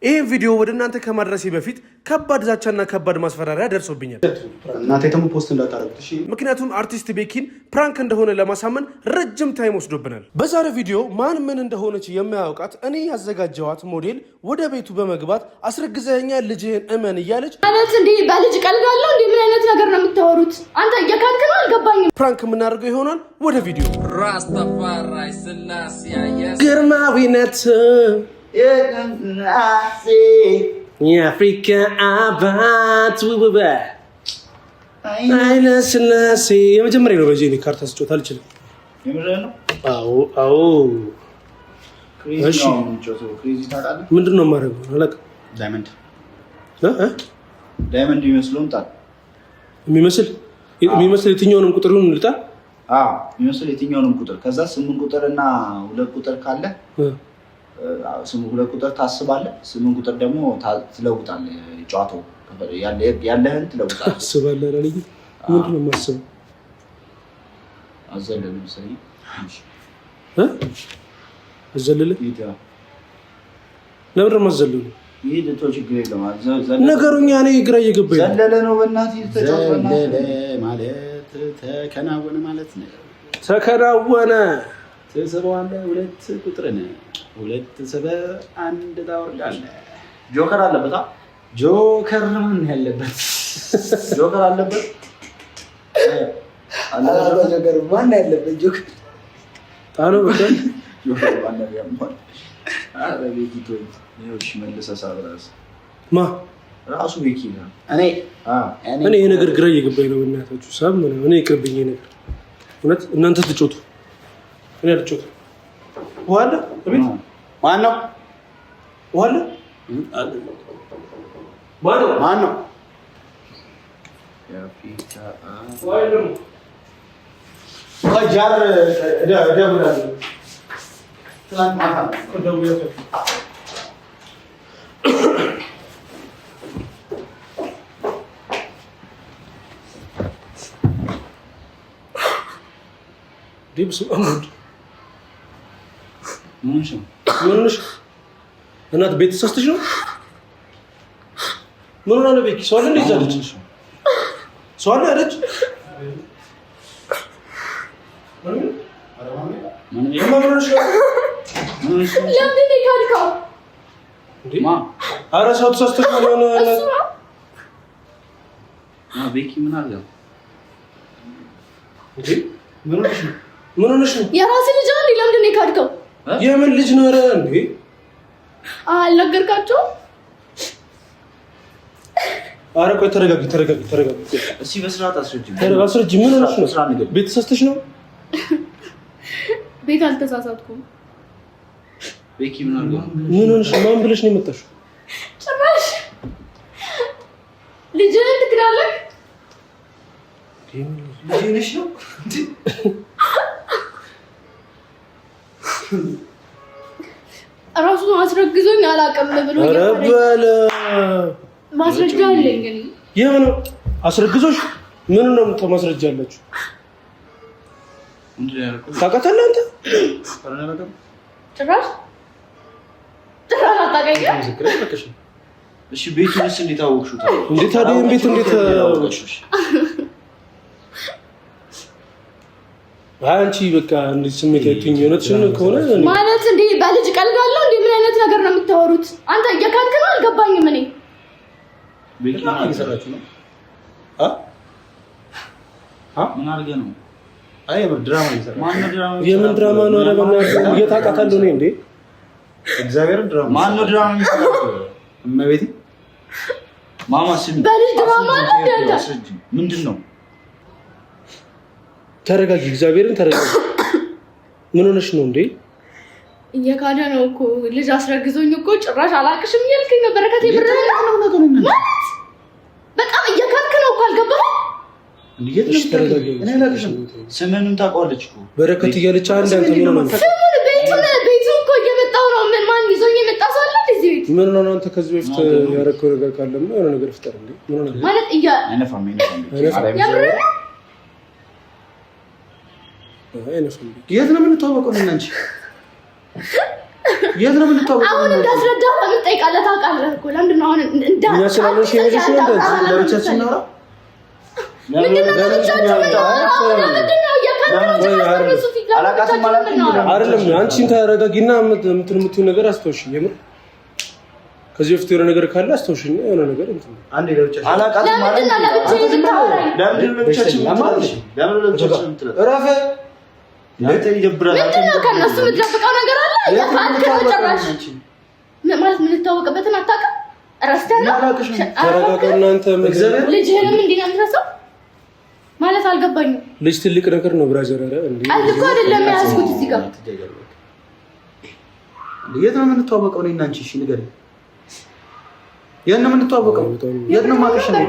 ይህ ቪዲዮ ወደ እናንተ ከማድረሴ በፊት ከባድ ዛቻና ከባድ ማስፈራሪያ ደርሶብኛል። እናንተ ደግሞ ፖስት እንዳታረጉት እሺ። ምክንያቱም አርቲስት ቤኪን ፕራንክ እንደሆነ ለማሳመን ረጅም ታይም ወስዶብናል። በዛሬ ቪዲዮ ማን ምን እንደሆነች የማያውቃት እኔ ያዘጋጀዋት ሞዴል ወደ ቤቱ በመግባት አስረግዘኛ ልጅህን እመን እያለች ማለት እንዴ በልጅ ቀልዳለሁ እንዴ? ምን አይነት ነገር ነው የምታወሩት? አንተ እየካድክ ነው? አልገባኝም። ፕራንክ የምናደርገው ይሆናል። ወደ ቪዲዮ ራስታፋራይ ስላሴ ያየስ ግርማዊነት የአፍሪካ አባት ውብበ ኃይለ ስላሴ የመጀመሪያ ነው። በዚህ ካርታ ስጮት አልችልም። አዎ እሺ ምንድን ነው የማደርገው? አላውቅም። ዳይመንድ ይመስሉን ጣል የሚመስል የትኛውንም ቁጥር ይሁን ልጣ የሚመስል የትኛውንም ቁጥር ከዛ 8 ቁጥር እና 2 ቁጥር ካለ 2 ቁጥር ታስባለህ፣ 8 ቁጥር ደግሞ ትለውጣለህ። ጨዋታው ያለህን ትለውጣለህ። ታስባለህ አይደል? ምንድን ነው የማስበው? አዘለለ መሰለኝ አዘለለ ለምን ነው የማዘለለው? ይሄ ለቶ ችግር የለም። ነገሩኛ እኔ ግራ እየገባኝ ዘለለ ነው። በእናትህ ተጫወተና ማለት ተከናወነ ማለት ነው። ተከናወነ ትስበዋለህ። 2 ቁጥር ነው 2 ስበህ 1 ታወርዳለህ። ጆከር አለበት። ጆከር ምን ያለበት? ጆከር አለበት። ጆከር ማን ያለበት? ጆከር ታሎ በቃ ጆከር ማን ያለበት? አረ ቤኪቶ ይኸውልሽ መለሰ ሳብራስ ማ ራሱ ቤኪ ነው። እኔ ይሄ ነገር ግራ እየገባኝ ነው። እናታችሁ ሳብ ምን እኔ ይቅርብኝ ነገር እውነት እናንተ ትጮቱ እኔ አልጮቱ። ዋለ አቤት ማን ነው? ዋለ ማን ነው? ያፊታ ዋለ ወጃር ደውላለሁ ትላንት ማታ ደውላለሁ። ዲብስ አሙድ ምንሽ እናት ቤት ተሰስተሽ ነው? ምን ሆነ? ቤኪ ሰው አለ እንዴ? ይዛለች ሰው አለ አይደል? ለምን ይካድካው እንዴ? ኧረ ሰው ተሰስተሽ ነው የሆነ ቤኪ ምን አለው እንዴ? ምን ሆነሽ ነው? የራስ ልጅ አንዴ ለምን ነው የካድከው? የምን ልጅ ነው? ኧረ እንዴ አልነገርካቸው? ኧረ ቆይ ተረጋጊ። እሺ በስርዓት አስረጅ። ምን ሆነሽ ነው? ቤት ተሰስተሽ ነው? ቤት አልተሳሳትኩም። ቤኪ ምን አለው? ምን ሆነሽ? ማን ብለሽ ነው የመጣሽው? ጭራሽ ልጅህን ትክዳለህ? ልጅ ነው ራሱ አስረግዞኝ አላውቅም ብሎ ማስረጃ አለኝ። እኔ የምን አስረግዞሽ? ምን ነው ማስረጃ አላችሁ? ታውቃታለህ አንተ? ጭራሽ አታውቀኝም? እሺ ቤቱንስ እንዴት አወቅሽው? እንዴት ታዲያ ቤት እንዴት አወቅሽው? አንቺ በቃ እንዴ ስሜት አይተኝ የሆነችን ከሆነ ማለት እንዴ በልጅ ቀልዳለሁ እንዴ? ምን አይነት ነገር ነው የምታወሩት? አንተ እየካድክ ነው? አልገባኝም። እኔ ቤት ነው እየሰራችሁ ነው? ምን አድርገህ ነው? አይ ድራማ እየሰራችሁ ማን ነው? ድራማ የምን ድራማ ነው? ኧረ በእናትህ እየታውቃታለሁ እኔ እንዴ እግዚአብሔርን ድራማ ማን ነው? ድራማ የሚሰራው እመቤቴ ማማ ስሚ በልጅ ድራማ ነው ምንድን ነው? ተረጋጊ፣ እግዚአብሔርን ተረጋጊ። ምን ሆነሽ ነው እንዴ? እየካደ ነው እኮ ልጅ አስረግዞኝ እኮ ጭራሽ አላቅሽም እያልከኝ ነው። በረከቴ ብር በጣም እየካድክ ነው እኮ አልገባህም? ስምንም ታውቀዋለች እኮ በረከት እያለች አንድ አንተ ምን ነው ቤቱ እኮ እየመጣሁ ነው። ምን ማን ይዞኝ የመጣ ሰው አለ እዚህ ቤት? ምን ነው አንተ ከዚህ በፊት ያረከው ነገር ካለማ የሆነ ነገር ፍጠር እንዴ? ምን ነው ማለት አይነፋም የት ነው የምንተዋወቀው? አንቺ የት ነው የምንተዋወቀው? አሁን እንዳስረዳ ለምን ጠይቃለህ? ታውቃለህ እኮ ለምንድን ነው አሁን እኛ ስላለሽ የምልሽ ነው እንደዚህ ለብቻችን ነው ምንድን ነው ለብቻችን ነው ምንድን ነው ያካራችሁ ሱፊ ጋር አላቃተም ማለት ነው አይደለም። አንቺን ተረጋጊና የምትይው ነገር አስተውሽ። የምር ከዚህ በፊት የሆነ ነገር ካለ አስተውሽኝ። የሆነ ነገር እንትን አንዴ ለብቻችን አላቃተም ማለት ነው። ለምንድን ነው ለብቻችን እረፍ ለምን ይደብራል? ምንድን ነው ከእነሱ የምትደብቀው ነገር አለ? ያፋልከው ጭራሽ ማለት ምን ልታወቅበትን አታውቅም? ረስተህ ነው ተረጋጋና አንተ እግዚአብሔር ልጅህንም እንዲህ ነው የምትረሳው ማለት አልገባኝም። ልጅ ትልቅ ነገር ነው ብራዘር። ኧረ እንዴ አልኩ አይደለም ያዝኩት እዚህ ጋር የት ነው የምንተዋወቀው? እኔና አንቺ እሺ ንገረኝ። የት ነው የምንተዋወቀው? የት ነው ማቀሽ ነው?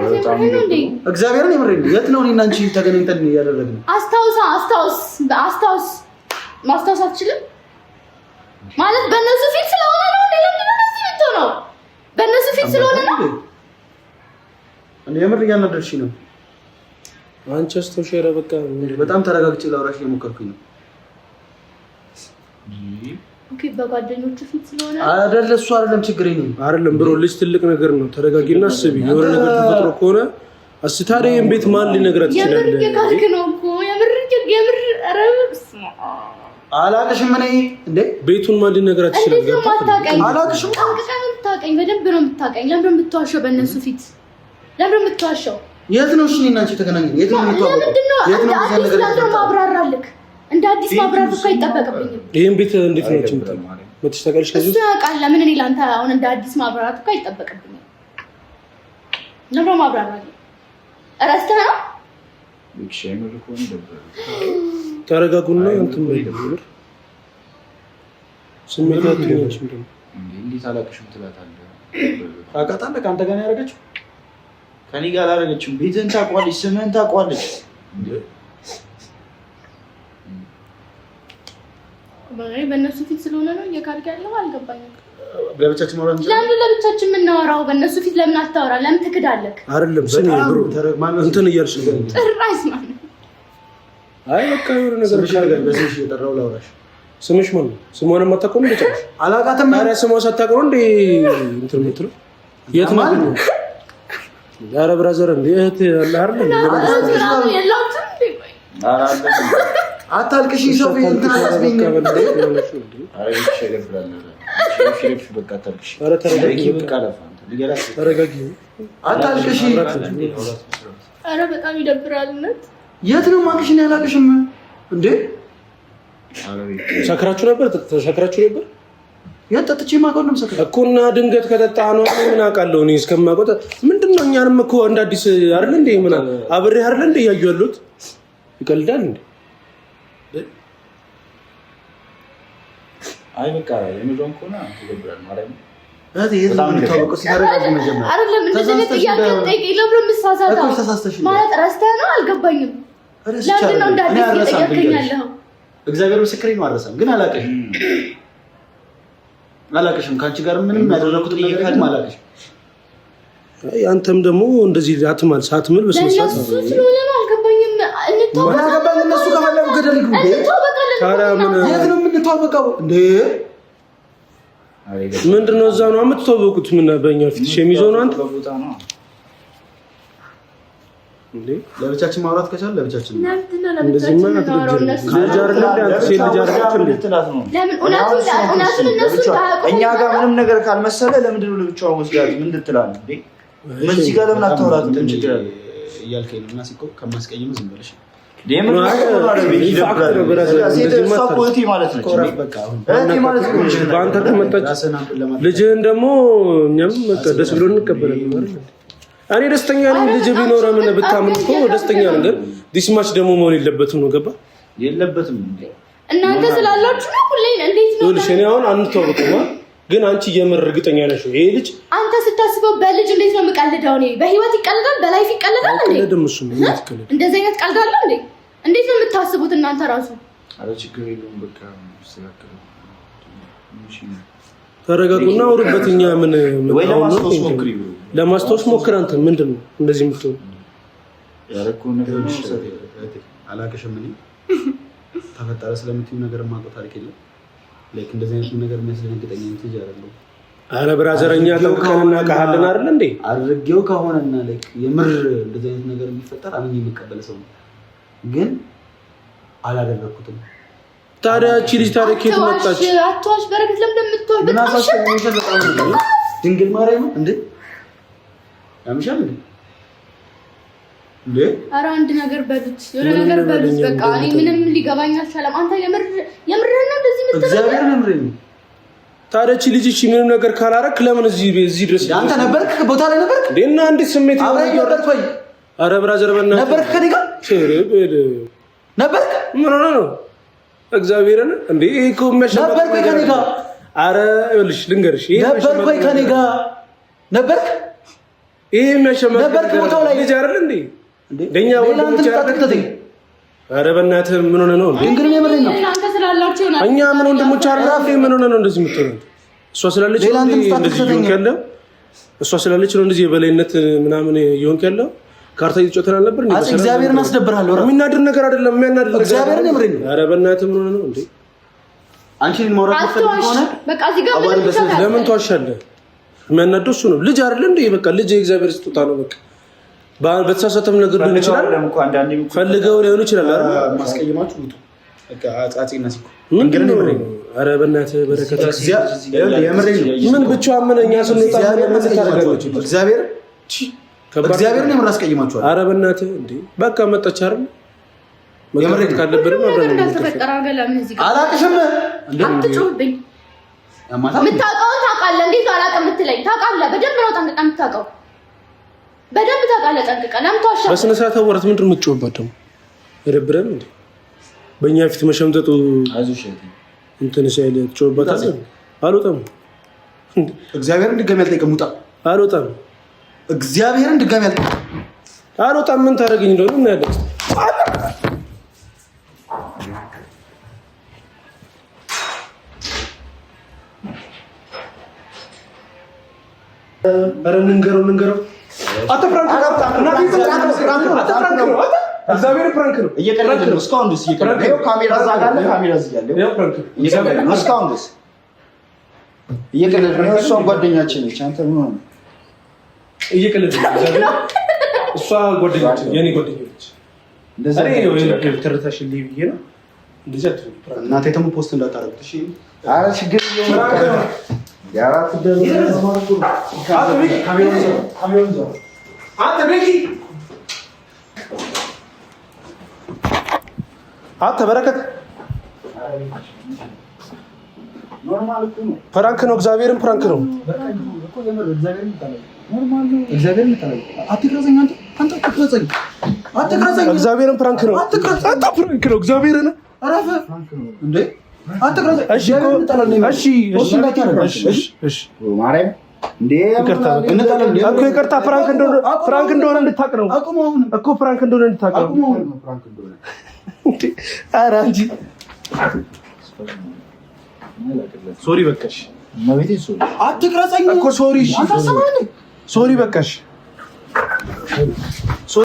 እግዚአብሔርን የምሬን ነው። የት ነው እኔና አንቺ ተገናኝተን ያደረግነው? አስታውስ ማስታወስ አትችልም ማለት በእነሱ ፊት ስለሆነ ነው እንዴ? ለምን እንደዚህ የምትሆነው? በእነሱ ፊት ስለሆነ ነው። እኔ የምር እያናደድሽኝ ነው። አንቺ አስታውሽ። ኧረ በቃ በጣም ተረጋግጬ ላውራሽ እየሞከርኩኝ ነው። ኦኬ በጓደኞቹ ፊት ስለሆነ አይደል? እሱ አይደለም ችግሬ ነው። አይደለም ብሮ ልጅ ትልቅ ነገር ነው። ተረጋጊና አስቢ። የሆነ ነገር ተፈጥሮ ከሆነ አስታሪም ቤት ማን ሊነግራት ይችላል? የምር የካልክ ነው እኮ የምር አረብስ አላቅሽም። እኔ እንዴ ቤቱን ማን ሊነግራት ይችላል? አላቅሽም። ታውቀኝ በደንብ ነው የምታውቀኝ። ለምን የምትዋሸው? በእነሱ ፊት ለምን የምትዋሸው? የት ነው እሺ? እኔና አንቺ ተገናኘን። የት ነው የምትዋወቀው? የት ነው አዲስ ነገር ማብራራልክ? እንደ አዲስ ማብራራት እኮ አይጠበቅብኝም። ይሄን ቤት እንዴት ነው የምትመጣው? መተስተቀልሽ ከዚህ እሱ ያውቃል። ለምን እኔ ላንተ አሁን እንደ አዲስ ማብራራት እኮ አይጠበቅብኝም። ለምን ማብራራት ረስተህ ነው? ተረጋጉና እንትን በይልምር ስሜታችሁ ነው እንዴ? እንዴት አላቅሽም ትላታለህ? ታውቃታለህ? ከአንተ ጋር ነው ያደረገችው? ከኔ ጋር አላደረገችም። ቤትህን ታውቋለች፣ ስምህን ታውቋለች። በእነሱ ፊት ስለሆነ ነው እየካድክ ያለው። አልገባኝም። ለብቻችን ማውራት ለምን ለብቻችን የምናወራው? በእነሱ ፊት ለምን አታወራ? ለምን ትክዳለህ? አይደለም ስሚ ብሩ እንትን እያልሽ ነው። ጭራሽ ማለት አይ በቃ የሆነ ነገር ካርጋል በስምሽ እየጠራው ላውራሽ። ስምሽ ማን ነው? ስሟንም አታውቀውም እንዴ? ጭራሽ አላውቃትም። ኧረ ስሟ ሳታውቀው እንዴ እንትን የምትለው የት ነው? ኧረ ብራዘር እንዴ እህት ያለ አይደል? አታልቅሽ። ሰው እንትን አታስበኝ። ተረጋጊ። አታልቅሽ። ኧረ በጣም ይደብራል። የት ነው ማቅሽን? ያላቅሽም እንዴ? ሰክራችሁ ነበር? ተሰክራችሁ ነበር? ያጠጥቼ ማቆም ነው ሰክራ እኮ እና ድንገት ከጠጣ ነው ምን አውቃለሁ እኔ እስከማቆጥ ምንድነው? እኛንም እኮ እንደ አዲስ አይደል እንዴ? ምን አብሬ አይደል እንዴ ያዩ ያሉት? ይቀልዳል እንዴ? አይ በቃ የምንጆን ኮና ይደብራል ማለት ነው። የት ነው የምታወቀው? ሲታረጋግ መጀመሪያ አይደለም እንደዚህ ነው ጥያቄ ጠይቀኝ። ለምን ምሳሳታው ማለት ረስተህ ነው? አልገባኝም። ለምን ነው እንዳዲስ ጠይቀኛለህ? እግዚአብሔር ምስክሬ ነው። አረሳም ግን አላቅሽም። ከአንቺ ጋር ምንም ያደረኩት ነገር የለም። አላቅሽም። አይ አንተም ደግሞ እንደዚህ አትማል ሳትምል በስነ ስርዓት ነው። እሱ ስለሆነ ነው። አልገባኝም። እንተዋወቃለን። እነሱ ከፈለጉ ገደል ይግቡ። ታዲያ ምን የት ነው የምንተዋወቀው እንዴ? ምንድነው? እዛ ነው የምትተዋወቁት? ምን በእኛ ፊት ሸሚዞ ነው አንተ እንዴ? ለብቻችን ማውራት ከቻለ ለብቻችን እንደዚህ ማለት ነው። ልጅ አይደለም አንተ ሴት ልጅ አይደለም እንዴ? ለምን እውነቱን እነሱ እኛ ጋር ምንም ነገር ካልመሰለ ለምንድን ነው ለብቻው ወስዳት ምን ትላለህ እንዴ? ምን እዚህ ጋር ለምን አታወራትም? ምን ችግር አለ እያልከኝ ነው? እና ሲቆ ከማስቀየም ዝም ብለሽ ደም ነው ልጅህን ደግሞ እኛም ደስ ብሎ እንቀበላለን አይደል? እኔ ደስተኛ ነኝ። ልጅ ቢኖር ምን ብታምን እኮ ደስተኛ ነኝ። ግን ዲስማች ደግሞ መሆን የለበትም ነው። ገባ? የለበትም እናንተ ስላላችሁ ነው። ሁሌ እንዴት ነው? ልጅ እኔ አሁን አንተውቁማ። ግን አንቺ የምር እርግጠኛ ነሽ ይሄ ልጅ? አንተ ስታስበው በልጅ እንዴት ነው የምቀልደው? እኔ በህይወት ይቀልዳል፣ በላይፍ ይቀልዳል እንዴ? እንደዚህ አይነት ቀልድ አለ እንዴ? እንዴት ነው የምታስቡት እናንተ ራሱ? አረ ችግር የለውም በቃ ስለከለ ተረጋጉና አውሩበትኛ። ምን ለማስታወስ ሞክር። አንተ ምንድነው እንደዚህ የምትሆን? ያረኩ ነገር አላቀሽም። ምን ተፈጠረ ስለምትዩ ነገር ማቆ ታሪክ የለም። ላይክ እንደዚህ አይነት ነገር የሚያስደነግጠኝ እንትን አይደለም። አረ ብራዘረኛ ተውከና ካህልና አይደል እንዴ አድርጌው ከሆነና ላይክ የምር እንደዚህ አይነት ነገር የሚፈጠር አሁን የሚቀበል ሰው ነው፣ ግን አላደረኩትም። ታዲያ እቺ ልጅ ታሪክ የትመጣች አትዋሽ በረከት ለምን እንደምትዋሽ በጣም ድንግል ማርያም እንዴ ያምሻል እንዴ ኧረ አንድ ነገር በሉት የሆነ ነገር በሉት በቃ እኔ ምንም ሊገባኝ አልቻለም። አንተ የምርህን ነው እንደዚህ የምትለው? እግዚአብሔር ነው። ታዲያ እቺ ልጅ እቺ ምንም ነገር ካላረክ ለምን እዚህ ድረስ አንተ ነበርክ ቦታ ላይ ነበርክ እንዴ? እና እንዴት ስሜት ነበርክ ወይ? ኧረ ብራዘር በእናትህ ነበርክ ከኔ ጋር ነበርክ? ምን ሆነ ነው እግዚአብሔርን እንዴ? ይሄ እኮ የሚያሸማቅቅ ነበርክ ከኔ ጋር? ኧረ ይኸውልሽ ልንገርሽ፣ ይሄ ነበርክ ወይ ከኔ ጋር ነበርክ? ይሄ የሚያሸማቅቅ ነበርክ ቦታው ላይ ልጅ አይደል እንዴ? እንደኛ ወንድሞች አይደል? ኧረ በእናትህ ምን ሆነ ነው እንዴ? እንግዲህ የምሬን ነው። አንተ ስላላችሁ ነው እኛ ምን ወንድሞች አይደል? ምን ሆነ ነው እንደዚህ የምትሆነው? እሷ ስላለች ነው እንደዚህ ይሆንክ ያለው። እሷ ስላለች ነው እንደዚህ የበላይነት ምናምን ይሆንክ ያለው። ካርታ እየተጫወተን አልነበር እንዴ? እግዚአብሔርን አስደብርሃለሁ። የሚናድር ነገር አይደለም፣ የሚያናድር ነገር እግዚአብሔርን የምሬን ነው። ኧረ በእናትህ ምን ሆነ ነው እንዴ? አንቺን ማውራት ፈልግ ከሆነ በቃ እዚህ ጋር ለምን ትዋሻለህ? የሚያናደው እሱ ነው። ልጅ አይደል እንዴ? በቃ ልጅ የእግዚአብሔር ስጦታ ነው። በቃ በተሳሳተም ነገር ሊሆን ይችላል፣ ፈልገው ሊሆን ይችላል። ማስቀየማችሁ ውጡ። በቃ አጻጺና ሲኮ ምንድን ነው? ኧረ በእናትህ በረከት ምን ብቻዋን ምን እኛ ስንወጣ ምን ታደርጋለች? እግዚአብሔርን የምር አስቀይማችኋል። ኧረ በእናትህ እንዴ በቃ መጣች አይደል? መቀመጥ ካለብንም አብረን እንዳልተፈጠረ አገላምን እዚህ ጋር አላቅሽም። አትጩህብኝ። የምታውቀውን ታውቃለህ። እንዴት አላውቅም የምትለኝ? ታውቃለህ፣ በደንብ ነው ጠንቅቀህ የምታውቀው። በደንብ ታውቃለህ ጠንቅቀህ። ለምን ተዋሻለህ? በስነ ስርዓት አወራት። ምንድን ነው የምትጮህበት ደግሞ? ይደብረን እንዴ በእኛ ፊት መሸምጠጡ። አይዞሽ እንትን ሳይል ትጮህበታለህ። አልወጣም። እግዚአብሔርን ድጋሚ አልጠይቅም። ውጣ። አልወጣም። እግዚአብሔርን ድጋሚ አልወጣም። ምን ታደርገኝ እንደሆነ እናያለን። ኧረ እንንገረው። አተ ፍራንክ ነው። እግዚአብሔር ፍራንክ ነው። እየቀለድን ነው። እስካሁን ድረስ እየቀለድን ነው። ካሜራ እዛ ጋር አለ። ካሜራ እዚህ ጋር አለ። እየቀለድን ነው። እስካሁን ድረስ እየቀለድን ነው። እሷ ጓደኛችን ነች። አንተ ምን ሆነህ? እየቀለድን ነው። እሷ ጓደኛችን የኔ ጓደኛች እንደዛ ነው። ተረታሽልኝ ብዬ ነው እንደዚህ አትፈራ። እናቴ ደግሞ ፖስት እንዳታረጉት እሺ። ኧረ ችግር የለውም። ያራት ደረሰ አንተ በረከት ኖርማል እኮ ነው። ፍራንክ ነው። እግዚአብሔርን ፍራንክ ነው። እግዚአብሔርን ተናገር። አትቅረጸኝ አንተ አትቅረጸኝ። እግዚአብሔርን ፍራንክ ነው። አንተ ፍራንክ ነው። እግዚአብሔርን አራፈ እንዴ አትቅረጸኝ። እሺ ማርያም እንዴ ይቅርታ። ፍራንክ እንደሆነ እንድታውቅ ነው እኮ። ፍራንክ እንደሆነ እንድታውቅ ነው። ኧረ አንቺ ሶሪ በቃሽ። አትቅረጸኝ እኮ ሶሪ። ሶሪ በቃሽ።